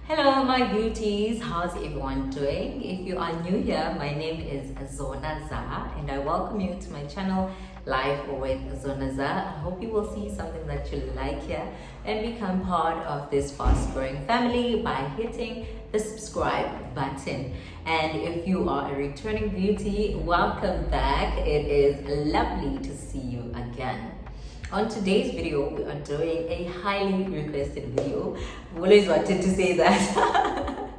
Hello my beauties, how's everyone doing? If you are new here, my name is Zona Za and I welcome you to my channel Live with Zona Za. I hope you will see something that you like here and become part of this fast growing family by hitting the subscribe button. And if you are a returning beauty, welcome back. It is lovely to see you again. On today's video, we are doing a highly requested video. I've always wanted to say that,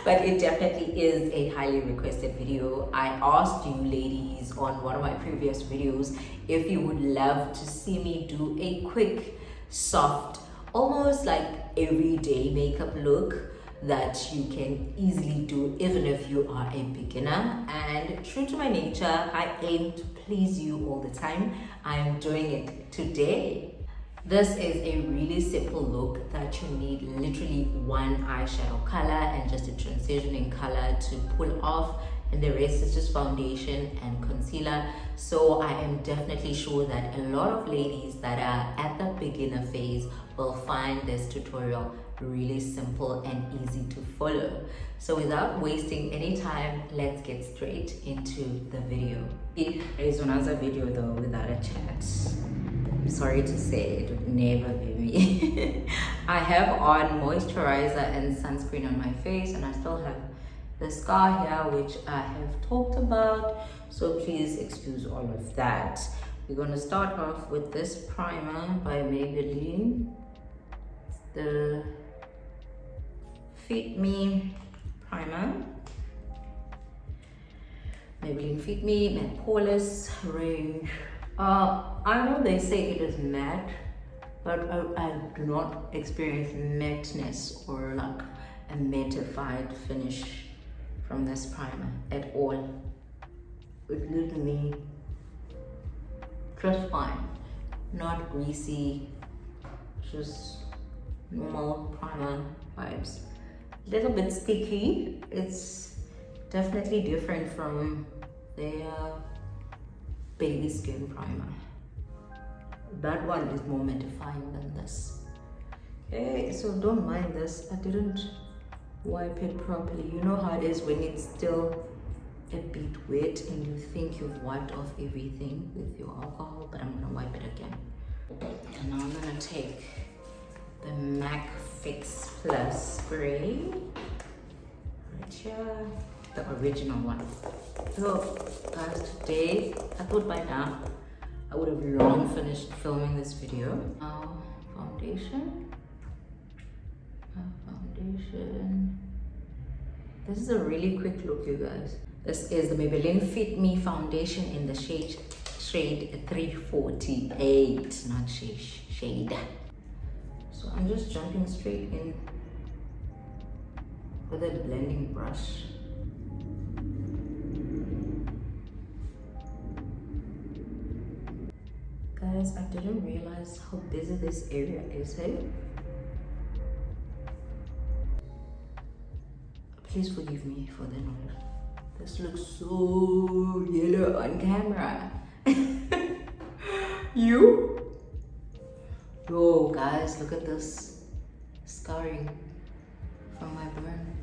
but it definitely is a highly requested video. I asked you ladies on one of my previous videos if you would love to see me do a quick, soft, almost like everyday makeup look that you can easily do even if you are a beginner. And true to my nature, I aim to please you all the time. I am doing it today. This is a really simple look that you need literally one eyeshadow color and just a transitioning color to pull off, and the rest is just foundation and concealer. So I am definitely sure that a lot of ladies that are at the beginner phase will find this tutorial really simple and easy to follow. So without wasting any time, let's get straight into the video. It is another video though without a chat. I'm sorry to say, it would never be me. I have on moisturizer and sunscreen on my face, and I still have the scar here which I have talked about, so please excuse all of that. We're going to start off with this primer by Maybelline, the Fit Me primer. Maybelline Fit Me Matte Poreless range. I know they say it is matte, but I do not experience matteness or like a mattified finish from this primer at all. It leaves me just fine, not greasy, just normal primer vibes. A little bit sticky. It's definitely different from the baby skin primer. That one is more mattifying than this. Okay, so don't mind this. I didn't wipe it properly. You know how it is when it's still a bit wet and you think you've wiped off everything with your alcohol, but I'm gonna wipe it again. And now I'm gonna take the MAC Fix Plus spray right here, the original one. So guys, today I thought by now I would have long finished filming this video. Now foundation. This is a really quick look, you guys. This is the Maybelline Fit Me Foundation in the shade 348, not shade. So I'm just jumping straight in with a blending brush. Guys, I didn't realize how busy this area is, hey? Please forgive me for the noise. This looks so yellow on camera. You? Yo, guys, look at this scarring from my burn.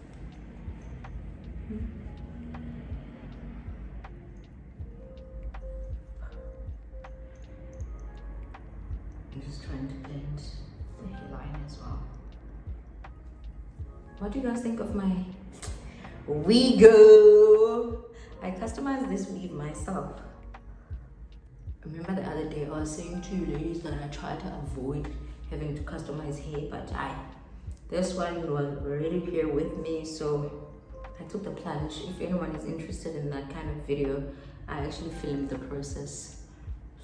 I'm just trying to blend the hairline as well. What do you guys think of my wig? I customized this weave myself. Remember the other day I was saying to you ladies that I try to avoid having to customize hair, but this one was already here with me, so I took the plunge. If anyone is interested in that kind of video, I actually filmed the process,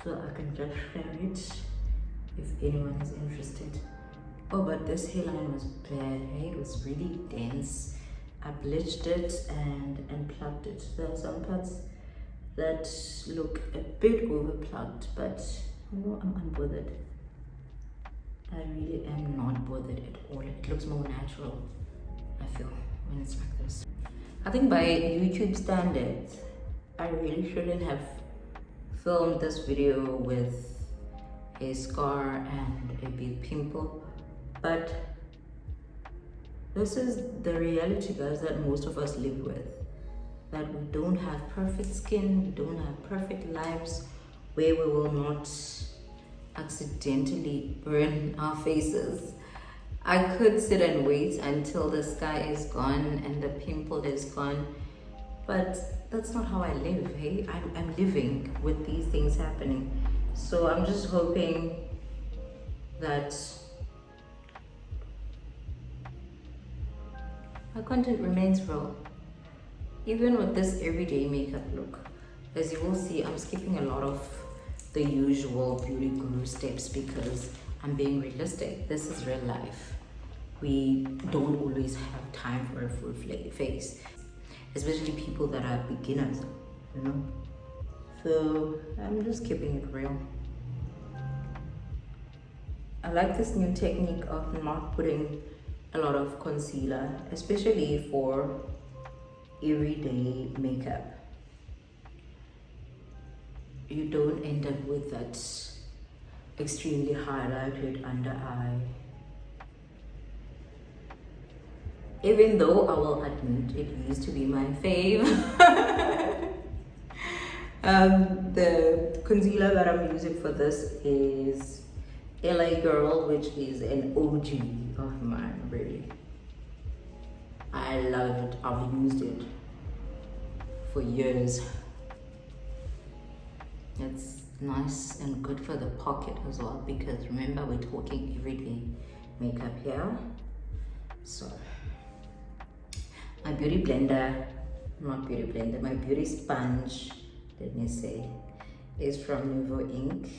so I can just share it if anyone is interested. Oh, but this hairline was bad, hey? It was really dense. I bleached it and plucked it. There are some parts that look a bit overplucked, but no, I'm unbothered. I really am not bothered at all. It looks more natural, I feel, when it's like this. I think by YouTube standards, I really shouldn't have filmed this video with a scar and a big pimple, but This is the reality, guys, that most of us live with. That we don't have perfect skin, we don't have perfect lives, where we will not accidentally burn our faces. I could sit and wait until the sky is gone and the pimple is gone, but that's not how I live, hey? I'm living with these things happening. So I'm just hoping that my content remains real, even with this everyday makeup look. As you will see, I'm skipping a lot of the usual beauty guru steps because I'm being realistic. This is real life. We don't always have time for a full face, especially people that are beginners, you know? So I'm just keeping it real. I like this new technique of not putting a lot of concealer, especially for everyday makeup. You don't end up with that extremely highlighted under eye. Even though I will admit it used to be my fave. The concealer that I'm using for this is LA Girl, which is an OG of mine, really. I love it. I've used it for years. It's nice and good for the pocket as well, because remember, we're talking everyday makeup here. So my beauty blender, not beauty blender, my beauty sponge, let me say, is from Nuvo ink.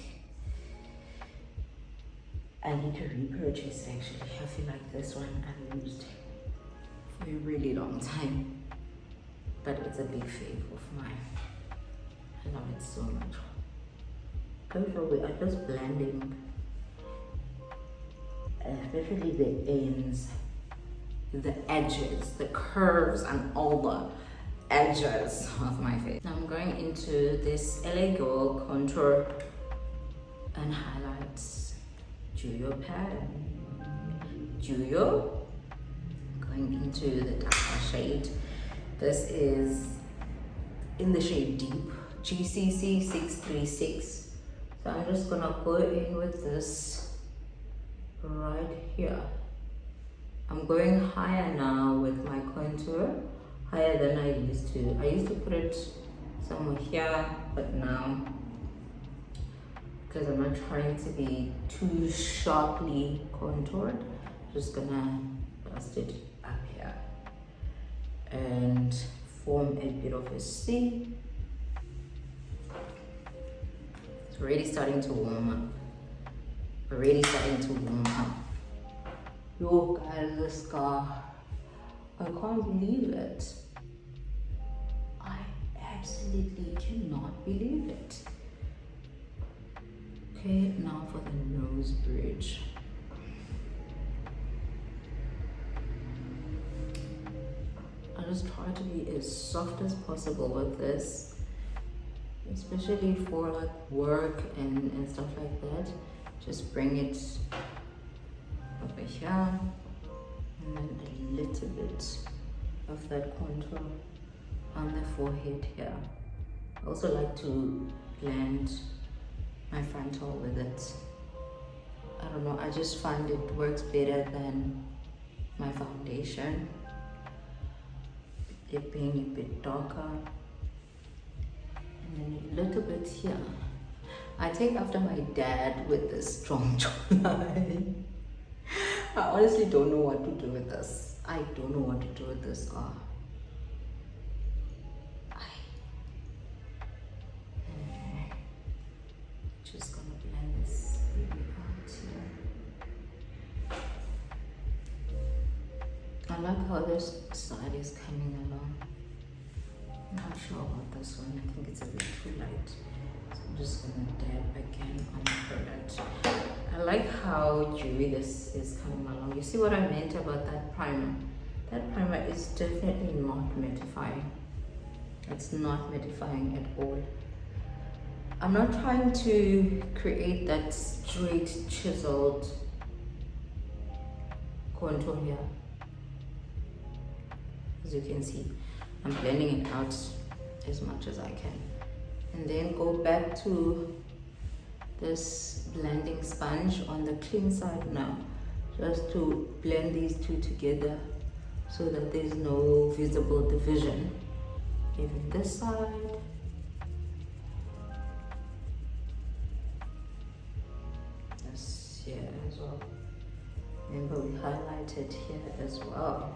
I need to repurchase it actually. I feel like this one I've used for a really long time, but it's a big fave of mine. I love it so much. Also, we are just blending, especially the ends, the edges, the curves, and all the edges of my face. Now I'm going into this LA Girl contour and highlights Juyo pad. Juyo. Going into the darker shade. This is in the shade Deep, GCC 636. So I'm just gonna go in with this right here. I'm going higher now with my contour, higher than I used to. I used to put it somewhere here, but now, because I'm not trying to be too sharply contoured, just gonna dust it up here and form a bit of a C. It's already starting to warm up. Already starting to warm up. Yo guys, this scar, I can't believe it. I absolutely cannot believe it. Okay, now for the nose bridge. I just try to be as soft as possible with this, especially for like work and stuff like that. Just bring it over here, and then a little bit of that contour on the forehead here. I also like to blend my frontal with it. I don't know, I just find it works better than my foundation, it being a bit darker. And then a little bit here. I take after my dad with this strong jawline. I honestly don't know what to do with this. I don't know what to do with this. Just gonna blend this baby out here. I like how this side is coming along. I'm not sure about this one. I think it's a bit too light. So I'm just gonna dab again on the product. I like how dewy this is coming along. You see what I meant about that primer? That primer is definitely not mattifying. It's not mattifying at all. I'm not trying to create that straight chiseled contour here. As you can see, I'm blending it out as much as I can. And then go back to this blending sponge on the clean side now, just to blend these two together so that there's no visible division. Even this side. This here as well. Remember, we highlighted here as well.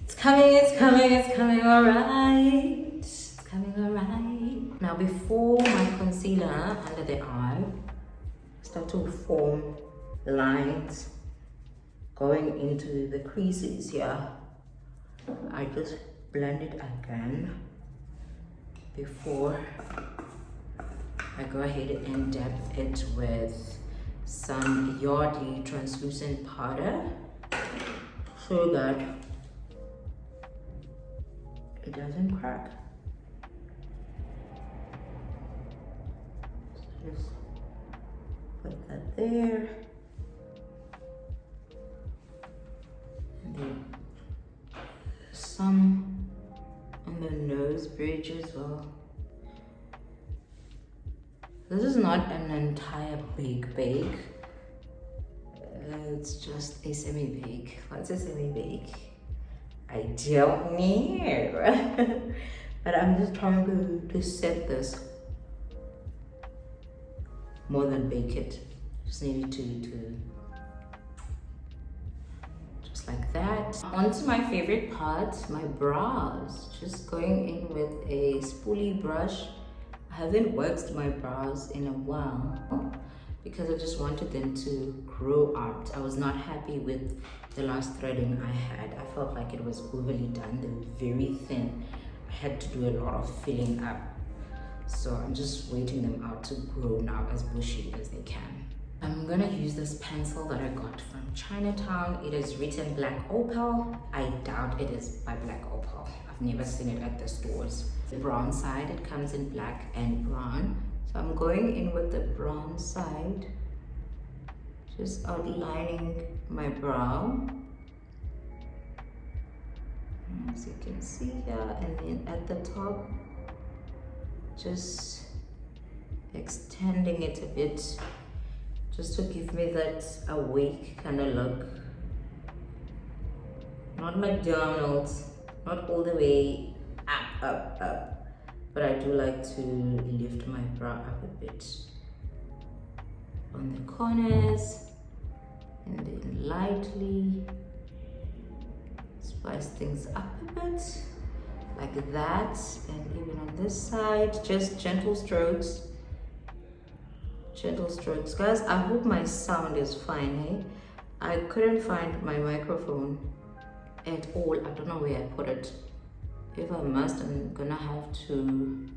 It's coming, it's coming, it's coming, alright. It's coming alright. Now, before my concealer under the eye start to form lines going into the creases here, I just blend it again before I go ahead and dab it with some Yardley translucent powder so that it doesn't crack. So just put that there. And then some on the nose bridge as well. This is not an entire bake. It's just a semi-bake. What's a semi-bake? I don't know. But I'm just trying to set this more than bake it. Just needed to just like that. On to my favorite part, my brows. Just going in with a spoolie brush. I haven't waxed my brows in a while because I just wanted them to grow out. I was not happy with the last threading I had. I felt like it was overly done. They were very thin. I had to do a lot of filling up. So I'm just waiting them out to grow now as bushy as they can. I'm gonna use this pencil that I got from Chinatown. It is written Black Opal. I doubt it is by Black Opal. I've never seen it at the stores. The brown side, it comes in black and brown. So I'm going in with the brown side, just outlining my brow. As you can see here, and then at the top, just extending it a bit, just to give me that awake kind of look. Not McDonald's, not all the way up, but I do like to lift my brow up a bit on the corners, and then lightly spice things up a bit like that. And even on this side, just gentle strokes. Guys, I hope my sound is fine. Hey, I couldn't find my microphone at all. I don't know where I put it. If I must, I'm gonna have to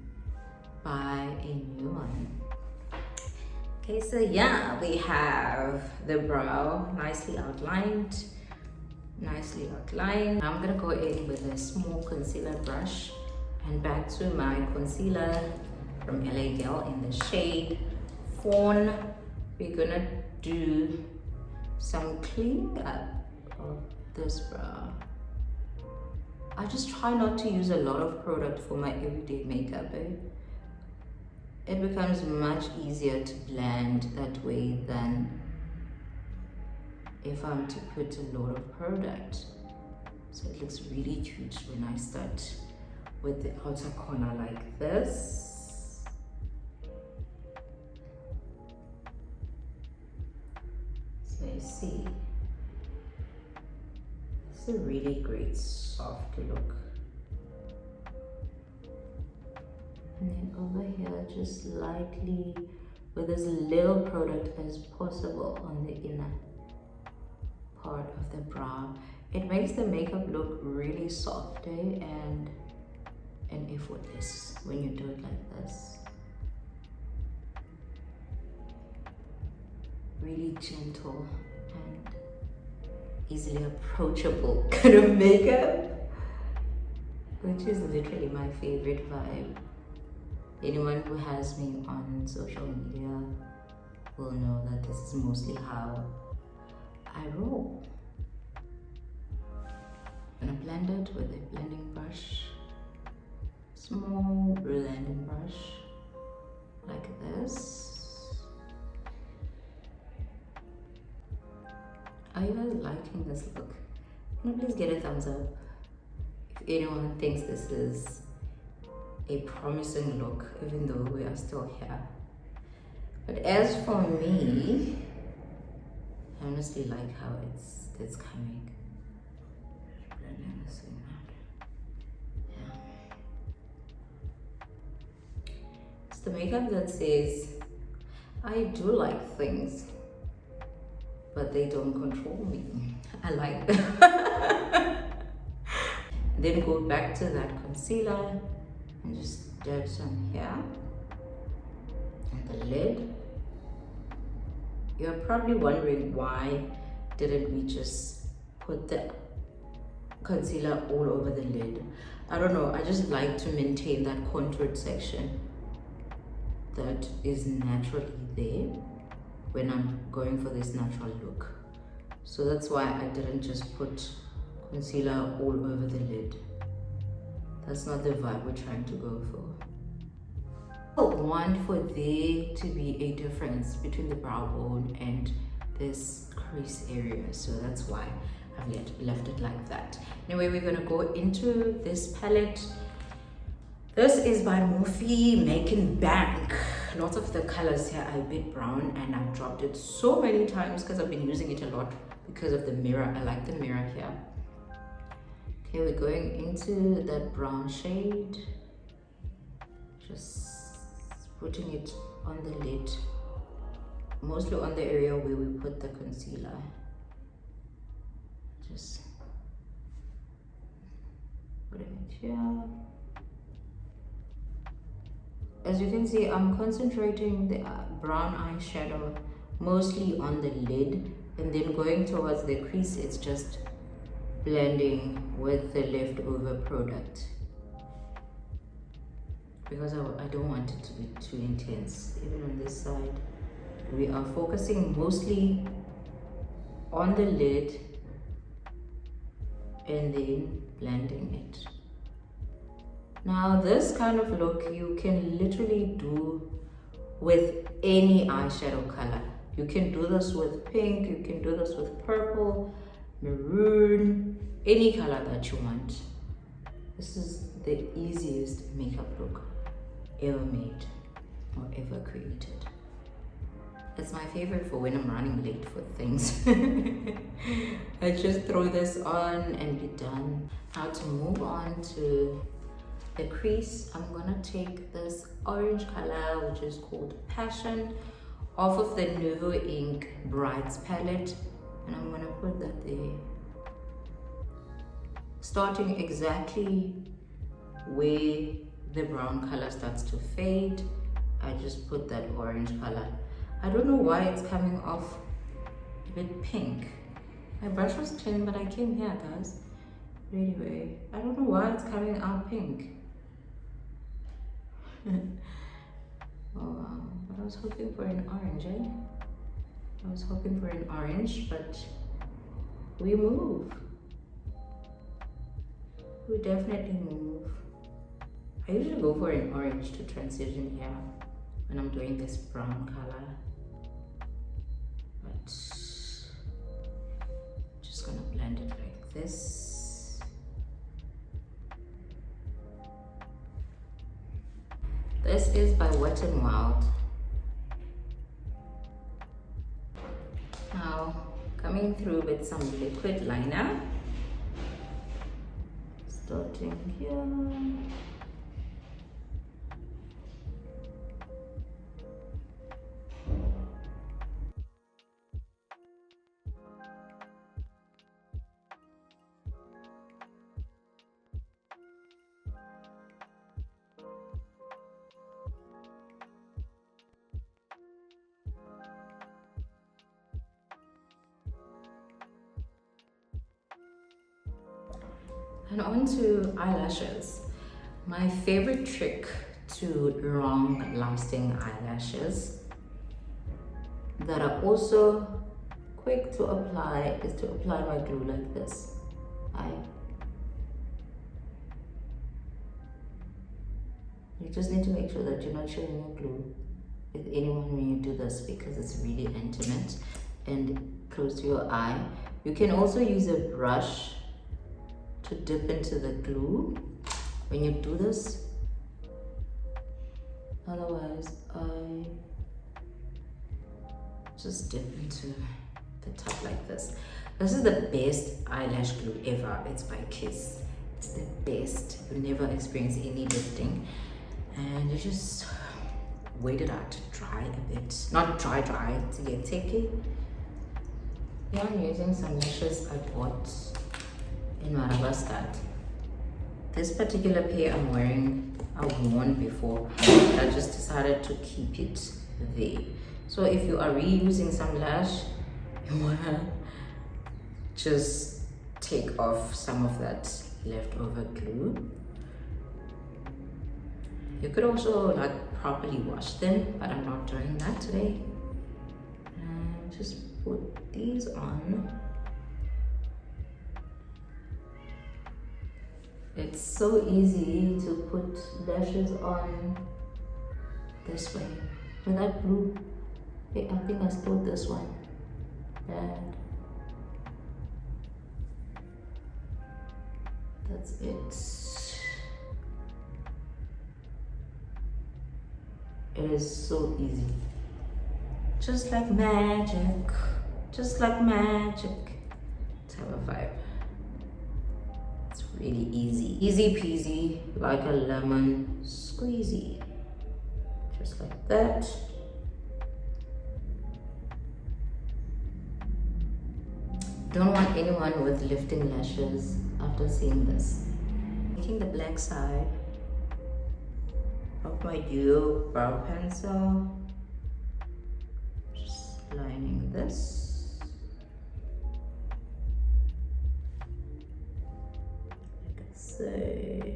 buy a new one. Okay, so yeah, we have the brow nicely outlined. I'm gonna go in with a small concealer brush and back to my concealer from LA Girl in the shade Fawn. We're gonna do some cleaning up of this brow. I just try not to use a lot of product for my everyday makeup. It becomes much easier to blend that way than if I'm to put a lot of product. So it looks really cute when I start with the outer corner like this. So you see, it's a really great soft look. And then over here, just lightly with as little product as possible on the inner part of the brow. It makes the makeup look really soft and effortless when you do it like this. Really gentle and easily approachable kind of makeup, which is literally my favorite vibe. Anyone who has me on social media will know that this is mostly how I roll. blend it with a blending brush, small blending brush like this. Are you guys liking this look? Can you please get a thumbs up if anyone thinks this is a promising look, even though we are still here. But as for me, I honestly like how it's coming. Blending this thing out. Yeah. It's the makeup that says, I do like things, but they don't control me. I like them. Then go back to that concealer and just dab some here on the lid. You're probably wondering why didn't we just put the concealer all over the lid. I don't know, I just like to maintain that contoured section that is naturally there when I'm going for this natural look. So that's why I didn't just put concealer all over the lid. That's not the vibe we're trying to go for. I want for there to be a difference between the brow bone and this crease area, so that's why I've left it like that. Anyway, we're gonna go into this palette. This is by Morphe Makin Bank. Lots of the colors here are a bit brown, and I've dropped it so many times because I've been using it a lot because of the mirror. I like the mirror here. Okay, we're going into that brown shade. Just putting it on the lid, mostly on the area where we put the concealer. Just putting it here. As you can see, I'm concentrating the brown eyeshadow mostly on the lid, and then going towards the crease, it's just blending with the leftover product, because I don't want it to be too intense. Even on this side, we are focusing mostly on the lid and then blending it. Now this kind of look you can literally do with any eyeshadow color. You can do this with pink, you can do this with purple, maroon, any color that you want. This is the easiest makeup look ever made or ever created. It's my favorite for when I'm running late for things. I just throw this on and be done. Now to move on to the crease, I'm gonna take this orange color, which is called Passion, off of the Nuvo Ink Brights palette, and I'm gonna put that there, starting exactly where the brown color starts to fade. I just put that orange color. I don't know why it's coming off a bit pink. My brush was clean, but I came here, guys. But anyway, I don't know why it's coming out pink. Oh wow, but I was hoping for an orange, eh? I was hoping for an orange, but we move. We definitely move. I usually go for an orange to transition here when I'm doing this brown color, but just gonna blend it like this. This is by Wet n Wild. Now coming through with some liquid liner, starting here. And on to eyelashes. My favorite trick to long lasting eyelashes that are also quick to apply is to apply my glue like this. I You just need to make sure that you're not sharing your glue with anyone when you do this, because it's really intimate and close to your eye. You can also use a brush to dip into the glue when you do this. Otherwise, I just dip into the top like this. This is the best eyelash glue ever. It's by Kiss. It's the best. You'll never experience any lifting. And you just wait it out to dry a bit. Not dry to get tacky. Yeah, I'm using some lashes I bought in Madagascar. This particular pair I'm wearing, I've worn before. I just decided to keep it there. So if you are reusing some lash, you wanna just take off some of that leftover glue. You could also like properly wash them, but I'm not doing that today. And just put these on. It's so easy to put lashes on this way. With that blue, I think I stole this one. And that's it. It is so easy. Just like magic. Just like magic. Type of vibe. It's really easy. Easy peasy, like a lemon squeezy. Just like that. Don't want anyone with lifting lashes after seeing this. Taking the black side of my duo brow pencil, just lining this. Like I say.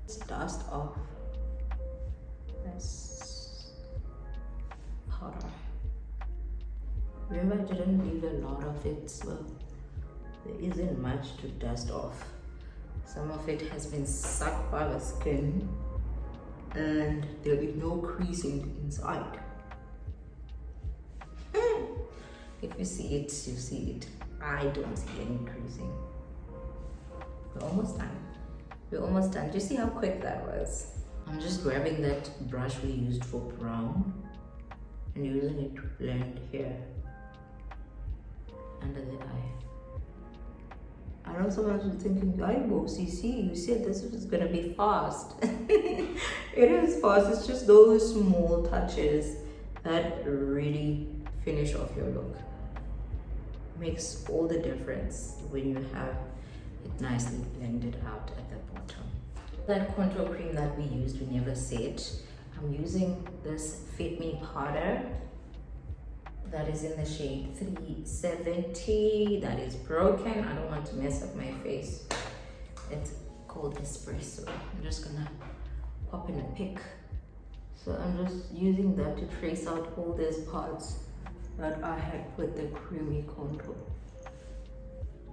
Let's dust off this powder. Remember, I didn't leave a lot of it, so there isn't much to dust off. Some of it has been sucked by the skin and there is no creasing inside. If you see it, you see it. I don't see any creasing. We're almost done. We're almost done. Do you see how quick that was? I'm just grabbing that brush we used for brown and using it to blend here under the eye. I know someone was thinking, CC, you said this was gonna be fast. It is fast, it's just those small touches that really finish off your look. Makes all the difference when you have it nicely blended out at the bottom. That contour cream that we used, we never said. I'm using this Fit Me powder that is in the shade 370. That is broken. I don't want to mess up my face. It's called Espresso. I'm just gonna pop in a pick. So I'm just using that to trace out all these parts that I had with the creamy contour,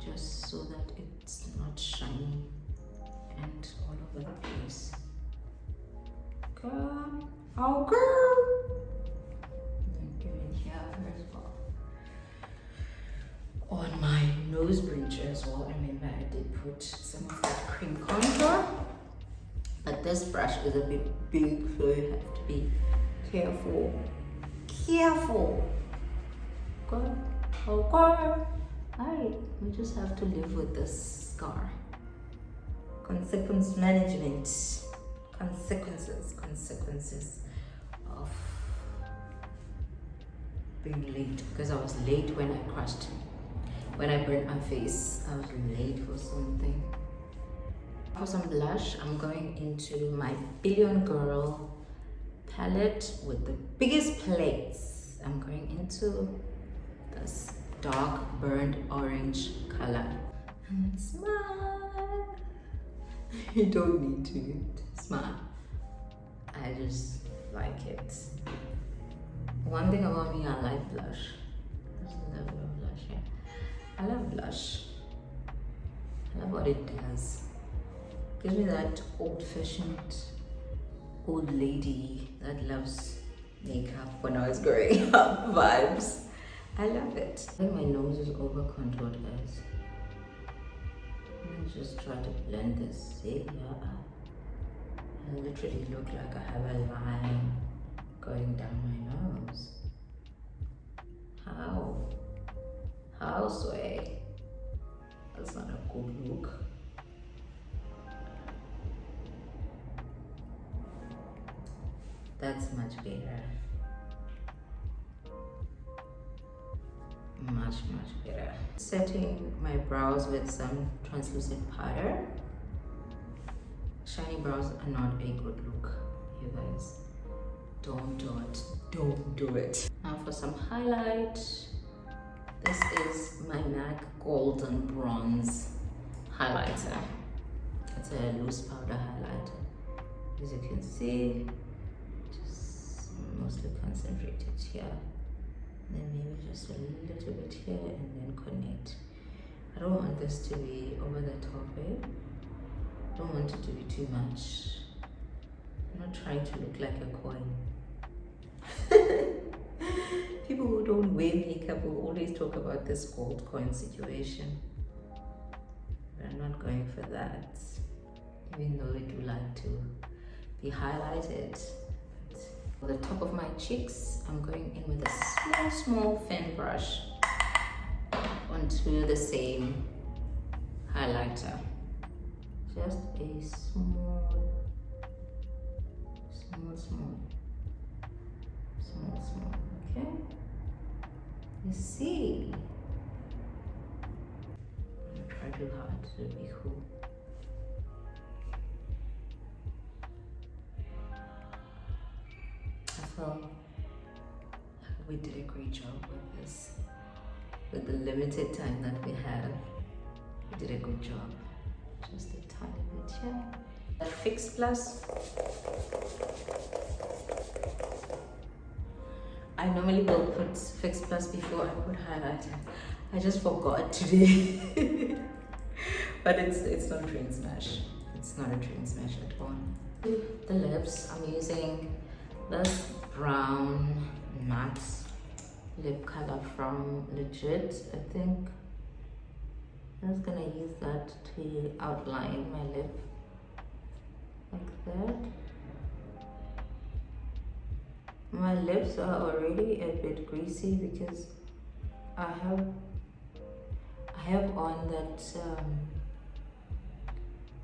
just so that it's not shiny and all over the place. Girl, oh girl! And even here as well. On my nose bridge as well, remember I did put some of that cream contour, but this brush is a bit big, so you have to be careful. Careful! Girl, oh girl! Alright, we just have to live with this scar. Consequence management. Consequences of being late, because I was late when I burnt my face. I was late for something. For some blush, I'm going into my Billion Girl palette with the biggest plates. I'm going into this dark burnt orange color. And smile. You don't need to smile. I just like it. One thing about me, I like blush. There's a level of blush here. I love blush. I love what it does. Gives me that old-fashioned old lady that loves makeup when I was growing up vibes. I love it. I think my nose is over contoured, guys. Let me just try to blend this. See, yeah. I literally look like I have a line going down my nose. How sway? That's not a good look. That's much better. Much better. Setting my brows with some translucent powder. Shiny brows are not a good look, you guys. Don't do it. Don't do it. Now for some highlight. This is my MAC Golden Bronze highlighter. It's a loose powder highlighter. As you can see, just mostly concentrated here. And then maybe just a little bit here and then connect. I don't want this to be over the top, eh? I don't want it to be too much. I'm not trying to look like a coin. People who don't wear makeup will always talk about this gold coin situation. But I'm not going for that, even though I do like to be highlighted. For the top of my cheeks, I'm going in with a small fan brush onto the same highlighter. Just a small, okay? You see? I'm gonna try too hard to be cool. I feel like we did a great job with this. With the limited time that we have, we did a good job. Just a tiny bit here. A Fix Plus. I normally will put Fix Plus before I put highlighter. I just forgot today. But it's not a train smash. It's not a train smash at all. The lips, I'm using this brown matte lip color from Legit, I think. I'm just gonna use that to outline my lip like that. My lips are already a bit greasy because I have on that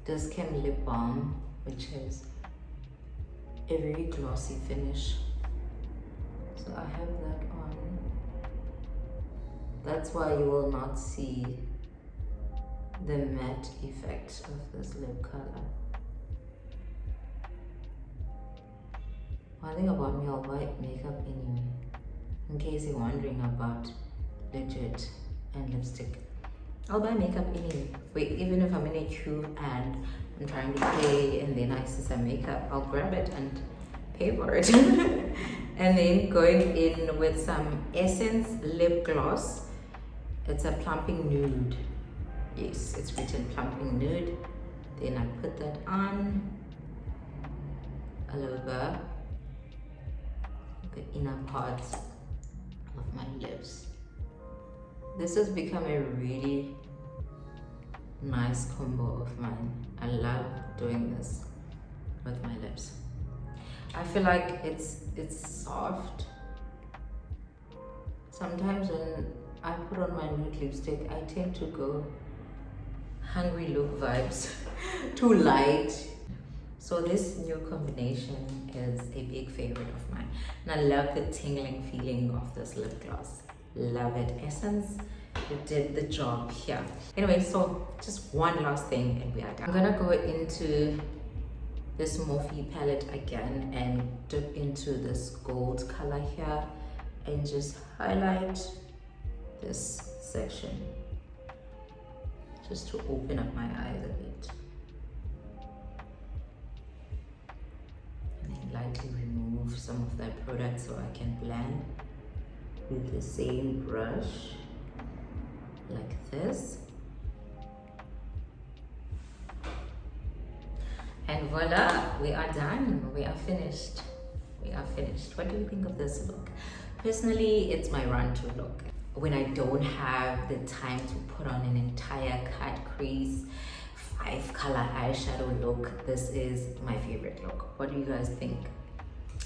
Discam lip balm, which has a very glossy finish. So I have that on. That's why you will not see the matte effect of this lip color. One thing about me, I'll buy makeup anyway, in case you're wondering about Legit and lipstick. I'll buy makeup anyway. Wait, even if I'm in a queue and I'm trying to pay and then I see some makeup, I'll grab it and pay for it. And then going in with some Essence lip gloss. It's a plumping nude. Yes, it's written plumping nude. Then I put that on all over the inner part of my lips. This has become a really nice combo of mine. I love doing this with my lips. I feel like it's soft. Sometimes when I put on my nude lipstick, I tend to go hungry look vibes, too light. So this new combination is a big favorite of mine. And I love the tingling feeling of this lip gloss. Love it. Essence, you did the job here. Anyway, so just one last thing and we are done. I'm gonna go into this Morphe palette again and dip into this gold color here and just highlight this section just to open up my eyes a bit. And then lightly remove some of that product so I can blend with the same brush. like this. And voila, we are done. We are finished. We are finished. What do you think of this look? Personally, it's my run-to look. When I don't have the time to put on an entire cut crease 5-color eyeshadow look, this is my favorite look. What do you guys think?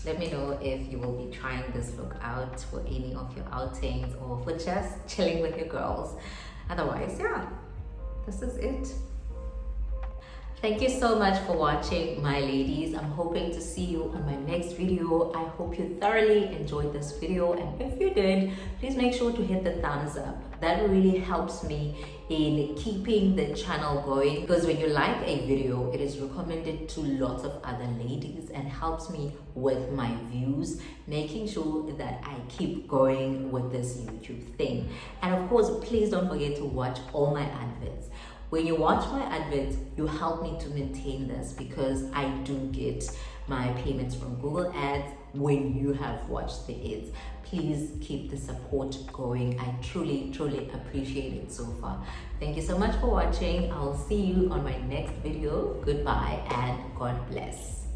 Let me know if you will be trying this look out for any of your outings or for just chilling with your girls. Otherwise, yeah, this is it. Thank you so much for watching, my ladies. I'm hoping to see you on my next video. I hope you thoroughly enjoyed this video, and if you did, please make sure to hit the thumbs up. That really helps me in keeping the channel going, because when you like a video, it is recommended to lots of other ladies and helps me with my views, making sure that I keep going with this YouTube thing. And of course, please don't forget to watch all my adverts. When you watch my adverts, you help me to maintain this, because I do get my payments from Google Ads when you have watched the ads. Please keep the support going. I truly, truly appreciate it so far. Thank you so much for watching. I'll see you on my next video. Goodbye and God bless.